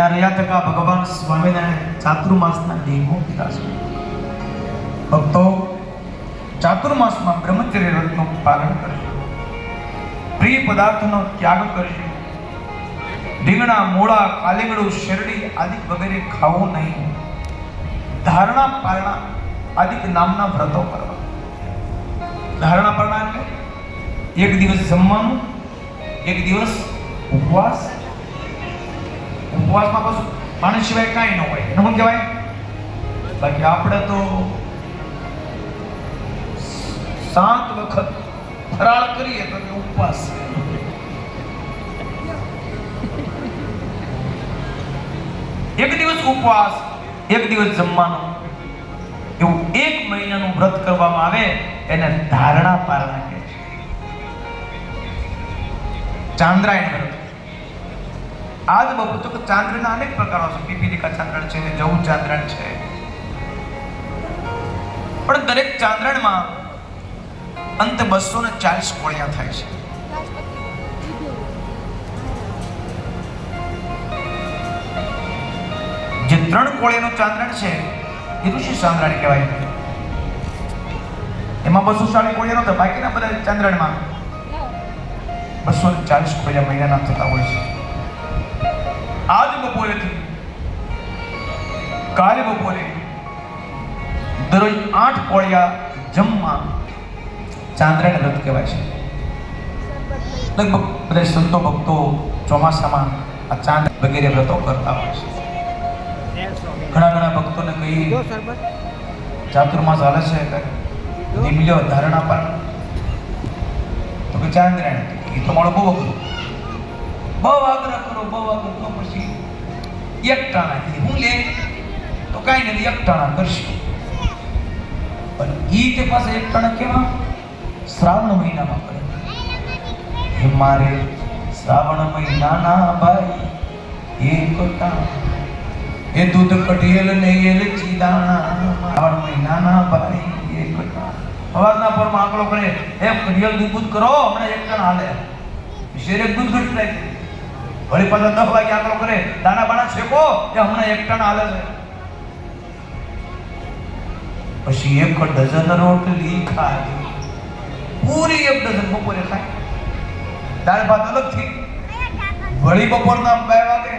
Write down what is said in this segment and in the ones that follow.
ત્યાં રહ્યા તકા ભગવાન સ્વામિનારાયણ ચાતુર્માસના નિયમો કીધા છે. ભક્તો ચાતુર્માસમાં બ્રહ્મચર્ય વ્રતનું પાલન કરજો, પ્રિય પદાર્થનો ત્યાગ કરજો, રીંગણા, મૂળા, કાલીગળું, શેરડી આદિ વગેરે ખાવું નહીં, ધારણા પારણા આદિ નામના વ્રતો કરવા. ધારણા પારણા એટલે એક દિવસ જમવાનું, એક દિવસ ઉપવાસ. ઉપવાસમાં પાછું પાણી સિવાય કાંઈ ન હોય, એને શું કહેવાય? બાકી આપણે તો 7 વખત ફરાળ કરીએ તો કે ઉપવાસ. એક દિવસ ઉપવાસ, એક દિવસ જમવાનું, એવું 1 મહિનાનું વ્રત કરવામાં આવે એને ધારણા પારણા કહે છે. ચાંદ્રાયણ વ્રત. આજ બપોર તો ચાંદ્રના અનેક પ્રકારો છે, પીપીલિકા ચાંદ્રણ છે, જવું ચાંદ્રણ છે, પણ દરેક ચાંદ્રણમાં અંતે 240 કોળિયા થાય છે. જે 3 કોળિયાનું ચાંદ્રણ છે એ ઋષિ ચાંદ્રણ કહેવાય. એમાં 240 કોળિયા નતા, બાકીના બધા ચાંદ્રણમાં 240 કોળિયા મહિનાના થતા હોય છે. આજ બપોરેથી કાલે બપોરે દરરોજ 8 કોળિયા જમવા ચાંદ્રાયણ વ્રત કહેવાય છે. લગભગ બધા સંતો ભક્તો ચોમાસામાં આ ચાંદ વગેરે વ્રતો કરતા હોય છે. ઘણા ભક્તોને કહી ચાતુર્માસ હાલે છે, નિમલ્યો ધારણા પર તો કે ચાંદ્રાયણ એ તો મારો બહુ અઘરું, બહુ આગ્રહ કરો, બહુ આગ્રહ કરો, પછી એક ટાણા હું લે તો કાંઈ નથી, એક ટાણા કરશું. પણ ઈ તે પાસે એક ટાણા કેવા શ્રાવણ મહિનામાં કરે. હે મારે શ્રાવણ મહિનાના ભાઈ એક ટાણા, એ દૂધ કઢિયેલ ને એલચી દાણા, શ્રાવણ મહિનાના ભાઈ એક ટાણા. સવારના પરમાં આંકડો કરે, એ કઢિયેલ દૂધ કરો, હમણાં એક ટાણા હાલે, શેરે દૂધ ઘટી રાખે. વળી પાછા 10 વાગે આંકડો કરે, દાણા બાણા છેકો, એ હમણાં એક ટાણા હાલે છે. પછી 1 ડઝન રોટલી ખાય, પૂરી 1 ડઝન બપોરે ખાય. દાળ ભાત અલગથી. વળી બપોરના 2 વાગે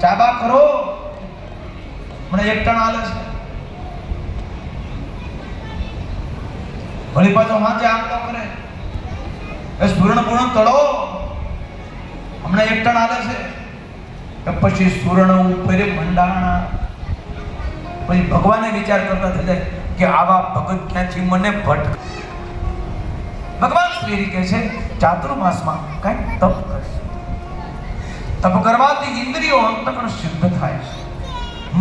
ચાબા કરો, મને 1 ટાણા હાલે છે. વળી પાછો હાજે આંકડો કરે, એ પૂર્ણ તળો, હમણાં 1 ટાણા હાલે છે. પછી સુવર્ણ ઉપર મંડાણા. પછી ભગવાને વિચાર કરતા થઈ જાય કે આવા ભગત ક્યાંથી મને ભટક. ભગવાન શ્રી કહે છે ચાતુર્માસમાં કઈ તપ કરશે. તપ કરવાથી ઇન્દ્રિયો અંતકરણ શુદ્ધ થાય છે,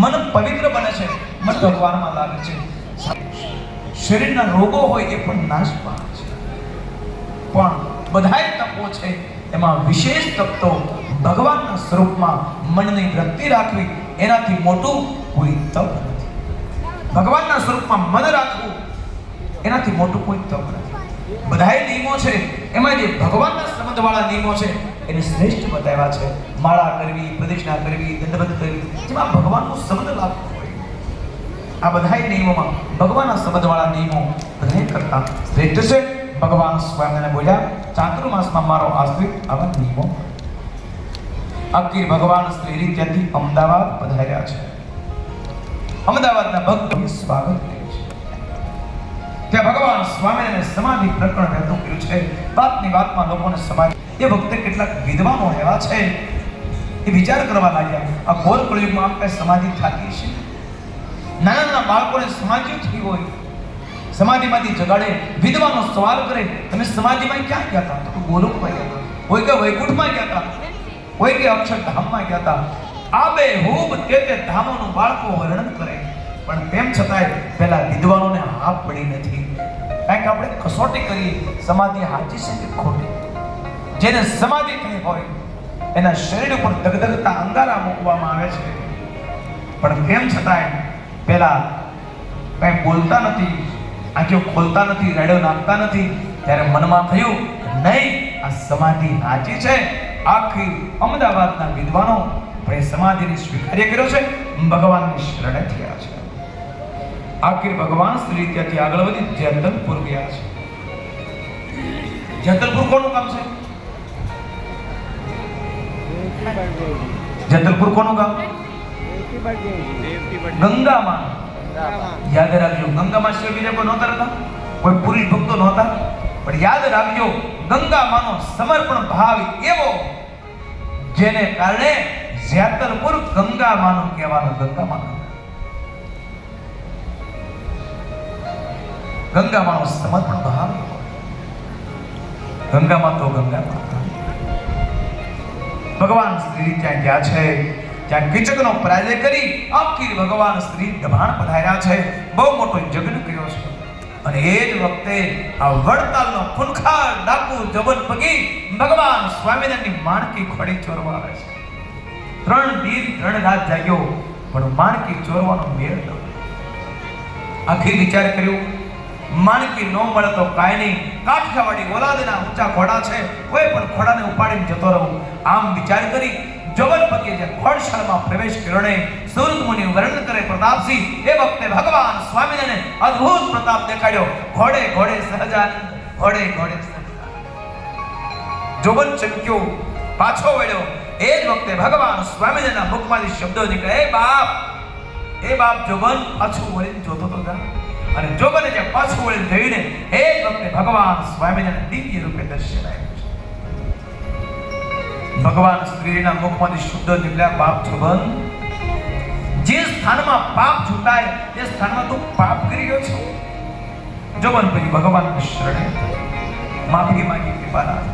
મન પવિત્ર બને છે, મન ભગવાનમાં લાગે છે. શરીરના રોગો હોય એ પણ નાશ પામે છે. પણ બધાય તપો છે એમાં વિશેષ તપ તો ભગવાનના સ્વરૂપમાં મનની વૃત્તિ રાખવી, એનાથી મોટું કોઈ તપ નથી. ભગવાનના સ્વરૂપમાં મન રાખવું એનાથી મોટું કોઈ તપ નથી. બધાય નિયમો છે એમાં જે ભગવાનના સંબંધવાળા નિયમો છે એને શ્રેષ્ઠ બતાવ્યા છે. માળા કરવી, પ્રદક્ષિણા કરવી, દંડવત કરવી, જેમાં ભગવાનનો સંબંધ લાગતો હોય. આ બધાય નિયમોમાં ભગવાનના સંબંધવાળા નિયમો બધાય કરતા શ્રેષ્ઠ છે. ભગવાન સ્વામિનારાયણ બોલ્યા ચાતુર્માસમાં મારો આશ્રિત આવા નિયમો. આખી ભગવાન શ્રી ત્યાંથી અમદાવાદ પધાર્યા છે. અમદાવાદના ભક્તોએ સ્વાગત કર્યું છે. ત્યાં ભગવાન સ્વામિનારાયણ સમાધિ પ્રકરણ વહેતું કર્યું છે. વાતની વાતમાં લોકોને સમાધિ. એ વખતે કેટલાક વિદ્વાનો એવા છે એ વિચાર કરવા લાગ્યા, આ ઘોર કળિયુગમાં આમ કઈ સમાધિ થતી છે? નાના બાળકોને સમાધિ થઈ હોય, સમાધિમાંથી જગાડે. વિદ્વાનો સવાલ કરે, તમે સમાધિમાં ક્યાં ગયા હતા? તો ગોલોકમાં ગયા હતા, કોઈ કે વૈકુંઠમાં ગયા હતા, કોઈ કે અક્ષરધામમાં ગયા હતા. આ બે હૂબ તે ધામોનું બાળકો વર્ણન કરે. પણ તેમ છતાંય પેલા વિદ્વાનોને હા પડી નથી. કારણ કે આપણે કસોટી કરીએ, સમાધિ સાચી છે કે ખોટી. જેને સમાધિ થઈ હોય એના શરીર ઉપર ધગધગતા અંગારા મૂકવામાં આવે છે, પણ તેમ છતાંય પેલા કઈ બોલતા નથી, આંખો ખોલતા નથી, રાડો નાખતા નથી. ત્યારે મનમાં થયું નહીં, આ સમાધિ સાચી છે. આખી અમદાવાદના વિદ્વાનો પણ એ સમાધિને સ્વીકાર્ય કર્યો છે, ભગવાનની શરણે થયા છે. આખિર ભગવાન શ્રી ત્યાંથી આગળ વધી જેતલપુર ગયા છે. જેતલપુર કોનું ગામ છે? જેતલપુર કોનું ગામ? ગંગામાં. યાદ રાખજો, ગંગામાં શિવ બીજા કોઈ નહોતા રહેતા, કોઈ પુરુષ ભક્તો નહોતા, પણ યાદ રાખજો ગંગામાનો સમર્પણ ભાવ એવો જેને કારણે જેતલપુર ગંગામાનું કહેવાનું. ગંગામાનો સમર્પણ ભાવ. ગંગામાં તો ગંગામાં ભગવાન શ્રી ત્યાં ગયા છે, ત્યાં કીચકનો પરાજય કરી આખી ભગવાન શ્રી દબાણ પધાર્યા છે, બહુ મોટો યજ્ઞ કર્યો છે. અને એ જ વખતે આ વડતાલનો ખૂનખાર ડાકુ જબન પગી ભગવાન સ્વામિનારાયણની માણકી ખોડી ચોરવા આવે છે. 3 દિન 3 રાત જાગ્યો પણ માણકી ચોરવાનો મેળ ન. આખી વિચાર કર્યો માણકી ન મળે તો કાંઈ નહીં, કાઠિયાવાડી ઓલાદના ઊંચા ઘોડા છે, કોઈ પણ ઘોડાને ઉપાડીને જતો રહું. આમ વિચાર કરી જબલ પગે જે ઘોડશાળામાં પ્રવેશ કર્યો ને સૂરજ મુનિ વર્ણન કરે પ્રતાપસિંહ, એ વખતે ભગવાન સ્વામિનારાયણે અદ્ભુત પ્રતાપ દેખાડ્યો. ઘોડે ઘોડે સહજાનંદ, ઘોડે ઘોડે જોબન ચમક્યો, પાછો વળ્યો. એ જ વખતે ભગવાન સ્વામિનારાયણના મુખમાંથી શબ્દો નીકળે, એ બાપ જોબન પાછું વળીને જોતો તો જા. અને જોબને જે પાછું વળીને જોઈને એ જ વખતે ભગવાન સ્વામિનારાયણ દિવ્ય રૂપે દર્શન આવ્યું. ભગવાન શ્રીના મુખમાંથી શબ્દો નીકળ્યા, બાપ જોબન, જે સ્થાનમાં પાપ છૂટાય તે સ્થાનમાં તું પાપ કરી રહ્યો છો. જોબન પછી ભગવાનના શરણે માફી માંગી, કૃપાનાથ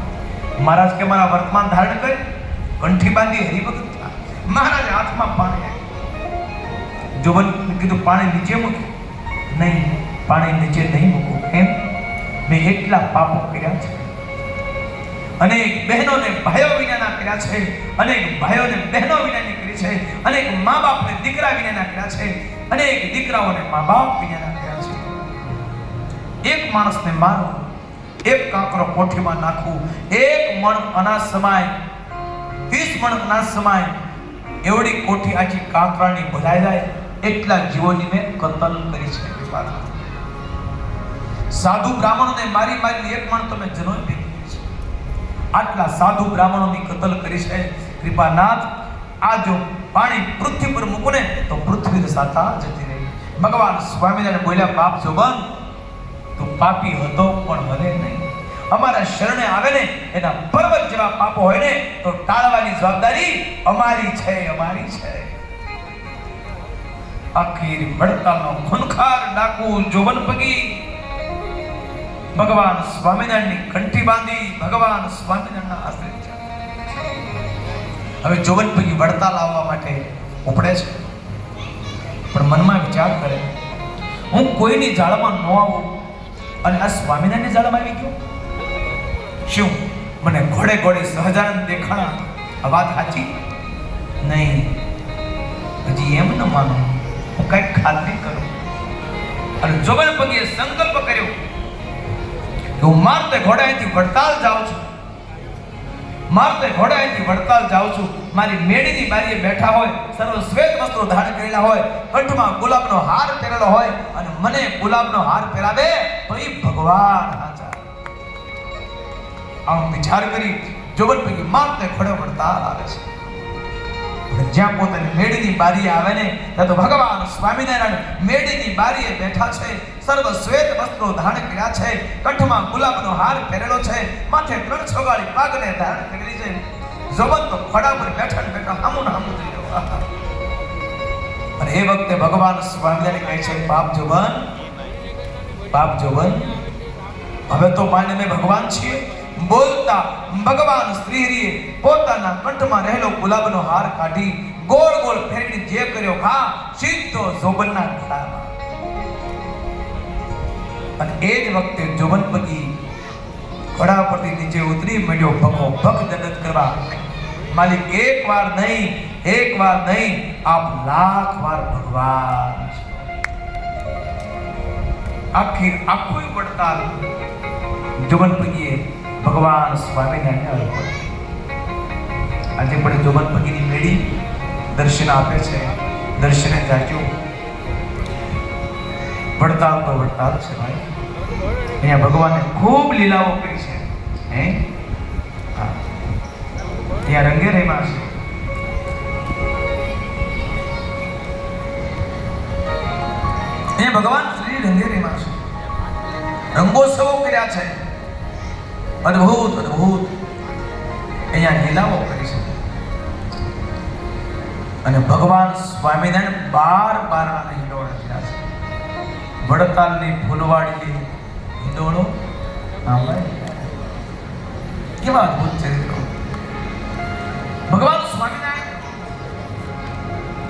મહારાજ કે મારા વર્તમાન ધારણ કરી કંઠી બાંધી હરિભક્ત થા. મહારાજ હાથમાં પાણી આવ્યું. જોબન કીધું પાણી નીચે મૂકી. નહીં, પાણી નીચે નહીં મૂકું. કેમ? મેં એટલા પાપો કર્યા છે, અનેક બહેનોને ભાઈઓ વિનાના કર્યા છે, અનેક ભાઈઓને બહેનો વિનાની કરી છે, અનેક મા બાપને દીકરા વિનાના કર્યા છે, અનેક દીકરાઓને મા બાપ વિનાના કર્યા છે. એક માણસને મારો, એક કાંકરો કોઠીમાં નાખું, એક મણ અનાજ સમાય, 30 મણ અનાજ સમાય, એવડી કોઠી આખી કાંકરાની ભરાઈ જાય એટલા જીવોની મેં કતલ કરી છે. સાધુ બ્રાહ્મણોને મારી મારી એક મણ તો મેં જનોઈ ભેગી કરી છે. આટલા સાધુ બ્રાહ્મણોની કતલ કરી છે. કૃપાનાથ, આ જો પાણી પૃથ્વી પર મૂકું ને તો પૃથ્વી સાતા જતી રહી. ભગવાન સ્વામિનારાયણ બોલ્યા, બાપ જોબન, તું પાપી હતો પણ હવે નહીં. અમારા શરણે આવે ને એના પર્વત જેવા પાપો હોય ને તો ટાળવાની જવાબદારી અમારી છે, અમારી છે. આખી વડતાલનો ખૂનખાર ડાકુ જોબન પગી ભગવાન સ્વામિનારાયણની કંઠી બાંધી ભગવાન સ્વામિનારાયણના આશ્રય છે. હવે જોબન પગી વડતાલ આવવા માટે ઉપડે છે, પણ મનમાં વિચાર કરે, હું કોઈની જાળમાં ન આવું અને આ સ્વામિનારાયણની જાળમાં આવી ગયો. શું મને ઘોડે ઘોડે સહજાનંદ દેખાણા? આ વાત સાચી? નહીં, હજી એમ ન માનો, હું કઈક ખાતરી કરું. અને જોબન પગીએ સંકલ્પ કર્યો કે હું મારતે ઘોડાએથી વડતાલ જાઉં છું, મારતે ઘોડાએથી વડતાલ જાઉં છું. મારી મેડીની બારીએ બેઠા હોય, સર્વ શ્વેત વસ્ત્રો ધારણ કરેલા હોય, કંઠમાં ગુલાબનો હાર પહેરેલો હોય અને મને ગુલાબનો હાર પહેરાવે તો એ ભગવાન હાચા. આમ વિચાર કરી જોબન પગી મારતે ઘોડે વડતાલ આવે છે. જ્યાં પોતાની મેડીની બારીએ આવે ને ત્યાં તો ભગવાન સ્વામિનારાયણ મેડીની બારીએ બેઠા છે, સર્વ શ્વેત વસ્ત્રો ધારણ કર્યા છે, કંઠમાં ગુલાબનો હાર પહેરેલો છે, માથે 3 છોગાળી પાઘને ધારણ કરેલી છે. જોબન તો ખોડા પર બેઠા ને બેઠા હામું જોઈ રહ્યો. અને એ વખતે ભગવાન સ્વામિનારાયણ કહે છે, બાપ જોબન, હવે તો માને મેં ભગવાન છીએ. બોલતા ભગવાન શ્રીહરિએ પોતાના કંઠમાં રહેલો ગુલાબનો હાર કાઢી ગોળ ગોળ ફેરવીને જે કર્યો ઘા સીધો જોબનના ગળામાં. અને એ જ વખતે જોબન પગી ઘોડા પરથી નીચે ઉતરી મળ્યો ભગો ભગ દંડત કરવા. માલિક, એક વાર નહીં, આપ લાખ વાર ભગવાન. આખું વડતાલ જોબન પગીએ ભગવાન સ્વામિનારાયણ. આજે પણ જોબન પગીની મેળી દર્શન આપે છે. દર્શને જાજો. વડતાલ તો વડતાલ છે ભાઈ. અહીંયા ભગવાને ખૂબ લીલાઓ કરી છે. હે હા, ત્યાં રંગે રેમાં છે. અહીંયા ભગવાન શ્રી રંગે રેમાં છે. રંગોત્સવો કર્યા છે. અદ્ભુત અદ્ભુત અહીંયા લીલાઓ કરી છે. અને ભગવાન સ્વામિનારાયણ 12 બારણાના હિંડોળા થયા છે. વડતાલની ફૂલવાડીએ હિંડોળો કેવા અદ્ભુત ચરિત્રો. ભગવાન સ્વામિનારાયણ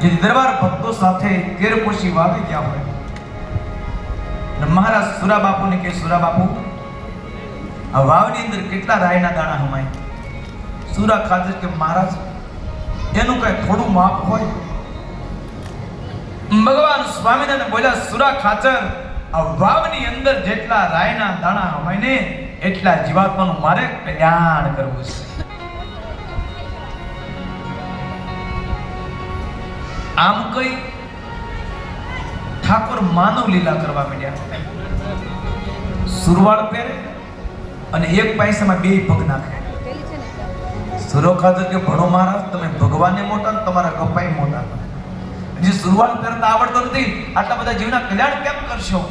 જે દરબાર ભક્તો સાથે 13 કોશી વાવી ગયા હોય અને મહારાજ સુરા બાપુને કે સુરા બાપુ આ વાવની અંદર કેટલા રાયના દાણા હમાય. સુરા ખાતર કે મહારાજ એનું કઈ થોડું માપ હોય. ભગવાન સ્વામિનારાયણ બોલ્યા સુરા ખાચર આ વાવની અંદર જેટલા રાયના દાણા હમાય ને એટલા જીવાત્માનું મારે કલ્યાણ કરવું છે. આમ કઈ ઠાકોર માનવ લીલા કરવા માંડ્યા. સુરવાળ પહેરે અને એક પૈસામાં 2 પગ નાખે. સુરો ખાતર કે ભણો મહારાજ તમે ભગવાનને મોટા તમારા કપાઈ મોટા. જે સુરવાળ પહેરતા આવડતો નથી આટલા બધા જીવના કલ્યાણ કેમ કરશો.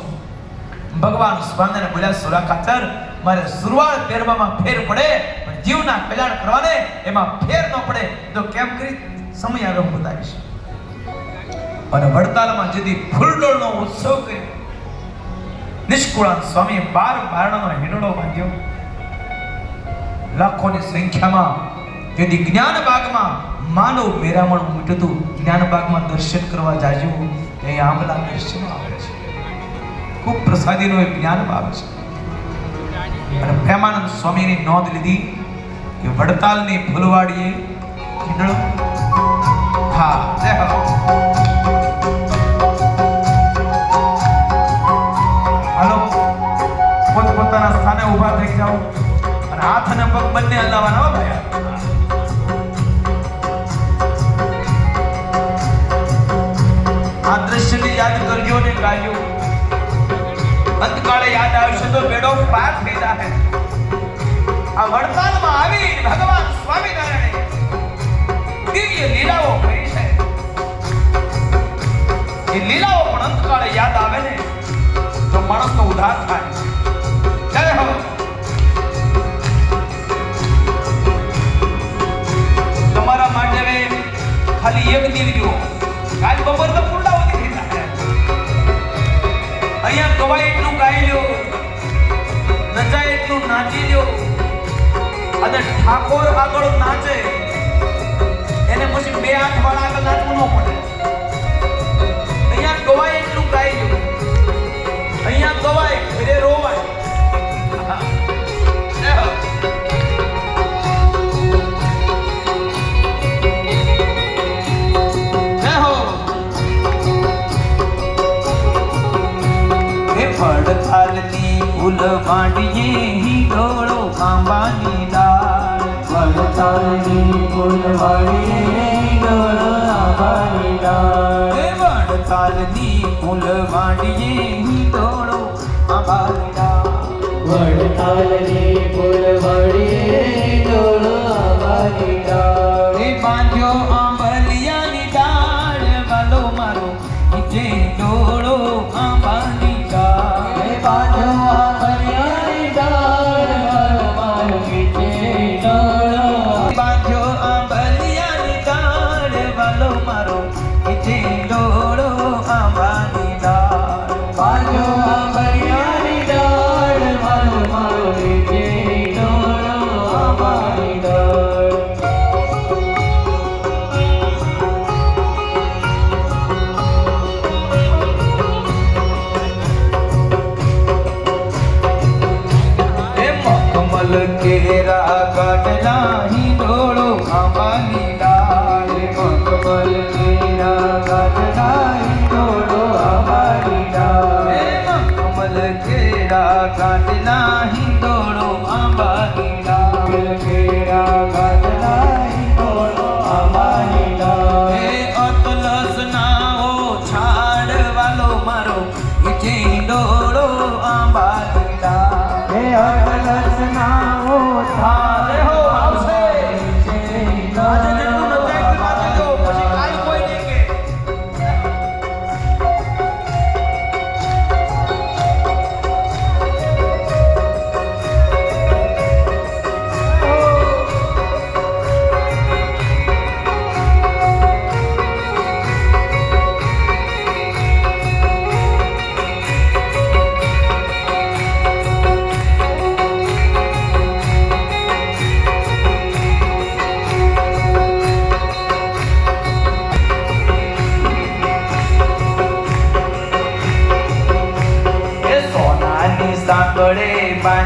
ભગવાન સ્વામિનારાયણ બોલ્યા સુરા ખાતર મારે સુરવાળ પહેરવામાં ફેર પડે પણ જીવના કલ્યાણ કરવાને એમાં ફેર ન પડે તો કેમ કરી સમય આગળ બતાવીશ. અને વડતાલમાં જેથી ફૂલડોળનો ઉત્સવ કર્યો. નિષ્કુળાન સ્વામીએ 12 બારણાનો હિંડોળો બાંધ્યો. લાખોની સંખ્યામાં જેથી જ્ઞાન બાગમાં માનવ મેરામણ ઉમટ્યું. જ્ઞાન બાગમાં દર્શન કરવા જાજો એ આંબલા દર્શન આવે છે. ખૂબ પ્રસાદીનો એક જ્ઞાન બાગ છે. અને પ્રેમાનંદ સ્વામીની નોંધ લીધી કે વડતાલની ફૂલવાડીએ હિંડોળો. હા જય હો. હાલો પોતપોતાના સ્થાને ઊભા થઈ જાઓ અને હાથ અને પગ બંને હલાવવાના હો ભાઈ. આ દ્રશ્યને યાદ કરજો ને ગાજો. અંતકાળે યાદ આવશે તો બેડો પાર થઈ જાહે. આ વડતાલમાં આવી ભગવાન સ્વામિનારાયણે દિવ્ય લીલાઓ કરી છે. એ લીલાઓ પણ અંતકાળે યાદ આવે ને તો માણસનો ઉદ્ધાર થાય. જય હો. તમારા માટે ખાલી એક દીવજો કાલ બપોર તો પૂર્ણાવતી થઈ જાય. અહીંયા ગવાય એટલું ગાઈ લ્યો, નચાય એટલું નાચી લ્યો. અને ઠાકોર આગળ નાચે એને પછી 2 હાથ વાળા આગળ નાચવું ન પડે. અહીંયા ગવાય એટલું ગાઈ લ્યો. અહીંયા ગવાય ઘરે રોવાય. વડતાલની ફૂલવાડીએ હિંડોળો આંબાની ડાળ. વડતાલની ફૂલવાડીએ હિંડોળો આંબાની ડાળ. વડતાલની ફૂલવાડીએ હિંડોળો આંબાની ડાળ. વડતાલની ફૂલવાડીએ હિંડોળો આંબાની ડાળ. બાંધ્યો આંબલિયાની ડાળ વાલો મારો નીચે ડોળો આંબાની.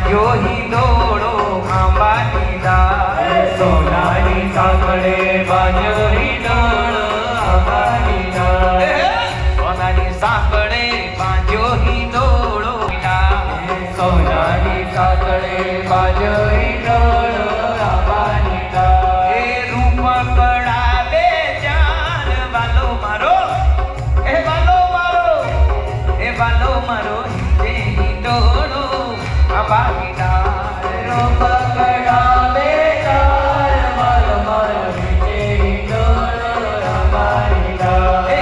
બાંધ્યો હિંડોળો આંબાની ડાળ સોનાની સાંકળે બાંધ્યો હિંડોળો આંબાની ડાળ સોનાની સાંકળે બાંધ્યો હિંડોળો સોનાની સાંકળે બાંધ્યો હિંડોળો આંબાની ડાળ એ રૂપ કળાવે જાન વાલો મારો એ વાલો મારો એ વાલો મારો હિંડે હિંડોળો આંબાની ડાળ રૂપ કળાવે જાન વાલો મારો હિંડે હિંડોળો આંબાની ડાળ એ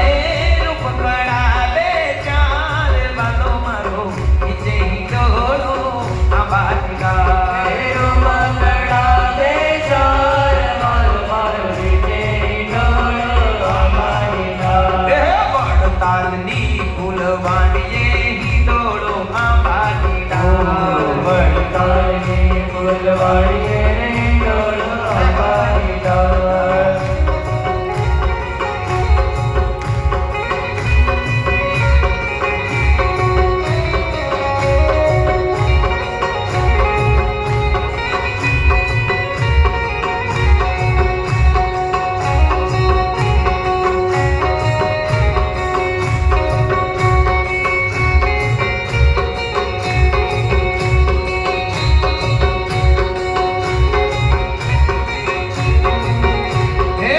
રૂપ કળાવે જાન વાલો મારો હિંડે હિંડોળો આંબાની ડાળ વડતાલની ફૂલવાડીએ હિંડોળો આંબાની ડાળ રે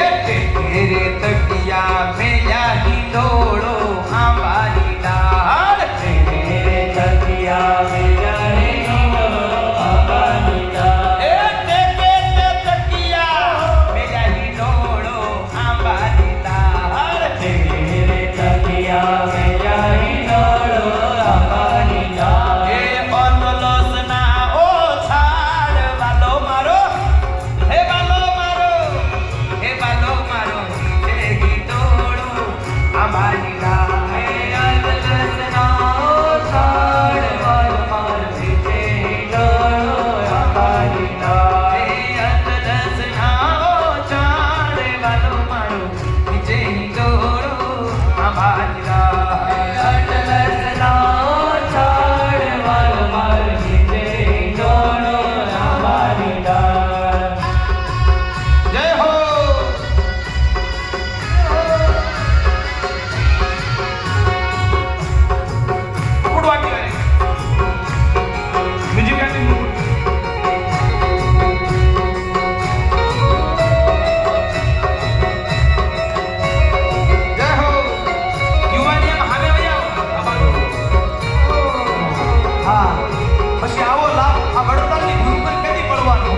તકિયા મેયા હિંડોળો આંબાની ડાળ એ તકિયા મેયા હિંડોળો આંબાની ડાળ એ અનલસના ઓ છાડ વાલો મારો હે વાલો મારો હે વાલો મારો હે હિંડોળો આંબાની ડાળ એ અનલસના ઓ છાડ વાલો મારો હે હિંડોળો આંબાની ડાળ જય હો ઉડવા કે મ્યુઝિક એન્ડિંગ જય હો યુવાની હામે વજાવો હા પછી આવો લાભ આ વડતાલની ધૂન પર કેદી પડવાનો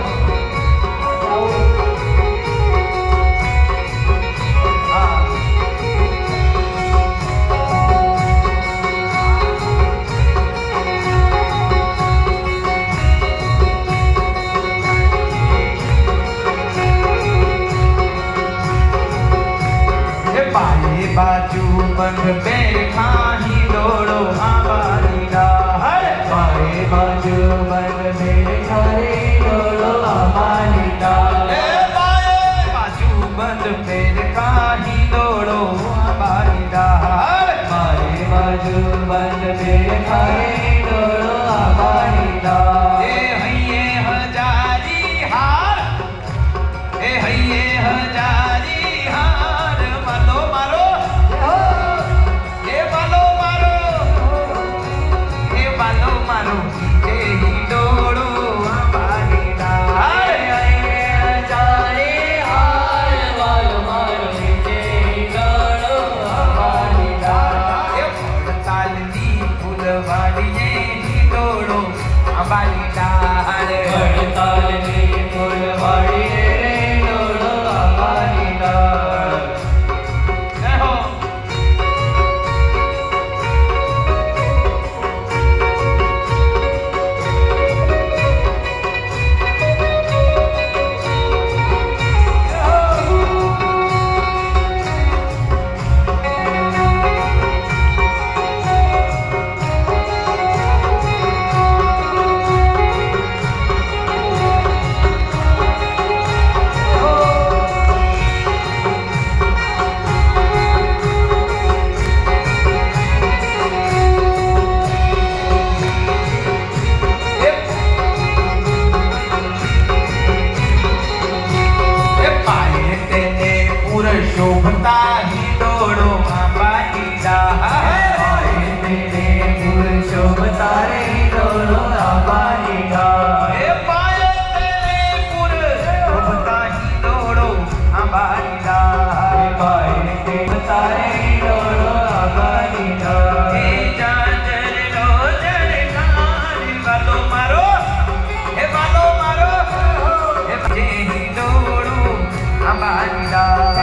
હા એ બાએ બાજુ બંધ બેઠા હિંડોળો આંબાની ડાળ એ બાએ બાજુ બંધ બેઠા હિંડોળો આંબાની ડાળ એ હૈયે હજારી હાર એ હૈયે હજારી હાર વાલો મારો એ વાલો મારો એ વાલો મારો જે હિંડોળો આંબાની ડાળ એ વડતાલની ફૂલવાડીએ શોભતા હિંડોળો આંબાની ડાળ તેરે ફૂલ શોભતા રે હિંડોળો આંબાની ડાળ એ પાયે તેને પુર શોભતા હિંડોળો આંબાની ડાળ પાયે તે તારે હિંડોળો આંબાની ડાળ એ જાજરનો જળકાર વાલો મારો એ વાલો મારો એ જે હિંડોળો આંબાની ડાળ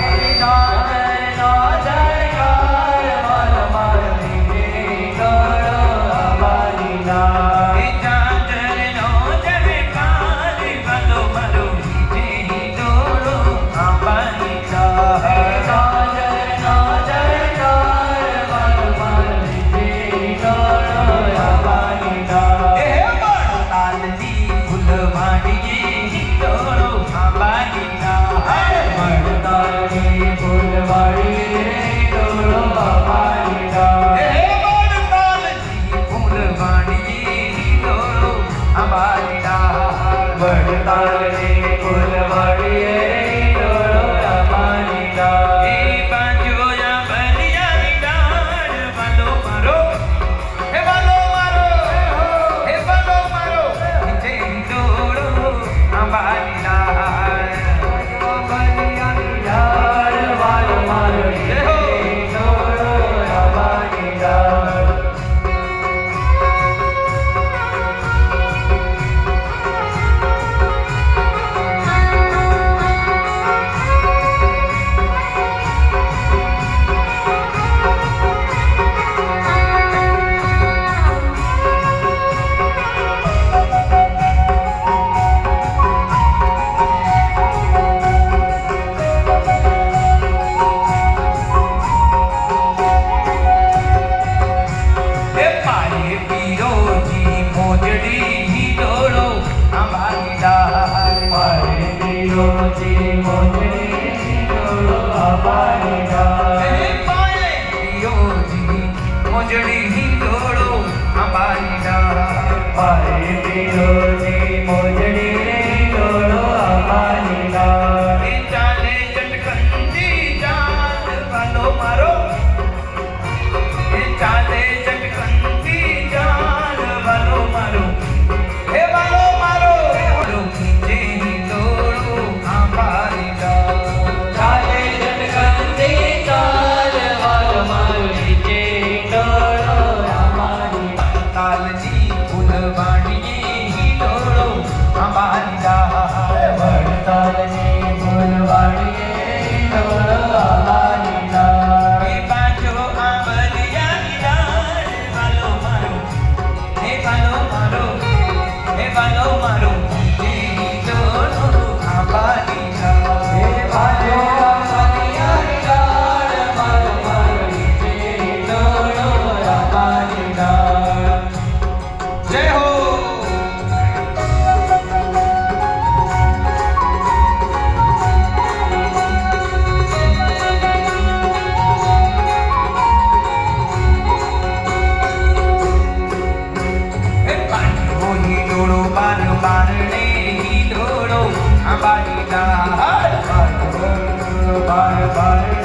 Bye.